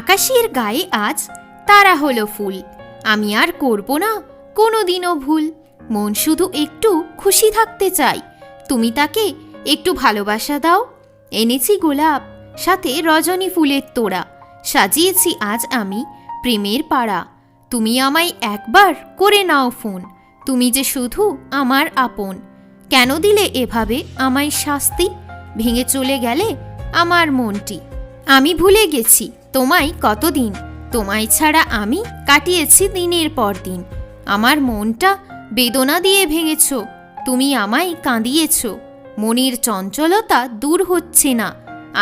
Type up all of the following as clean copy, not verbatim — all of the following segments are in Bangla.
আকাশের গায়ে আজ তারা হলো ফুল। আমি আর করব না কোনোদিনও ভুল। মন শুধু একটু খুশি থাকতে চাই, তুমি তাকে একটু ভালোবাসা দাও। এনেছি গোলাপ, সাথে রজনী ফুলের তোড়া, সাজিয়েছি আজ আমি প্রেমের পাড়া। তুমি আমায় একবার করে নাও ফোন, তুমি যে শুধু আমার আপন। কেন দিলে এভাবে আমায় শাস্তি, ভেঙে চলে গেলে আমার মনটি। আমি ভুলে গেছি তোমায় কতদিন, তোমায় ছাড়া আমি কাটিয়েছি দিনের পর দিন। আমার মনটা বেদনা দিয়ে ভেঙেছ, তুমি আমায় কাঁদিয়েছ। মনের চঞ্চলতা দূর হচ্ছে না,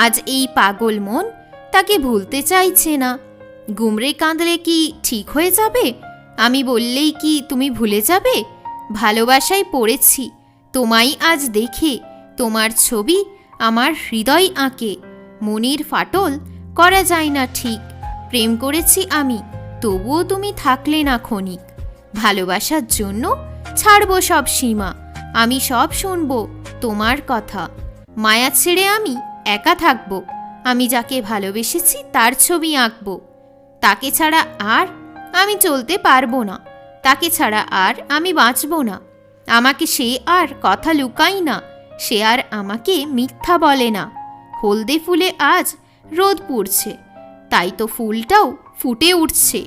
আজ এই পাগল মন তাকে ভুলতে চাইছে না। গুমরে কাঁদলে কি ঠিক হয়ে যাবে? আমি বললেই কি তুমি ভুলে যাবে? ভালোবাসায় পড়েছি তোমায় আজ দেখে, তোমার ছবি আমার হৃদয় আঁকে। মনের ফাটল করা যায় না ঠিক, প্রেম করেছি আমি তবুও তুমি থাকলে না ক্ষণিক। ভালোবাসার জন্য ছাড়ব সব সীমা, আমি সব শুনব তোমার কথা। মায়া ছেড়ে আমি একা থাকব, আমি যাকে ভালোবেসেছি তার ছবি আঁকব। তাকে ছাড়া আর আমি চলতে পারবো না, তাকে ছাড়া আর আমি বাঁচব না। আমাকে সে আর কথা লুকাই না, সে আর আমাকে মিথ্যা বলে না। হলদে ফুলে আজ রোদ পুড়ছে, তাই তো ফুলটাও ফুটে উঠছে।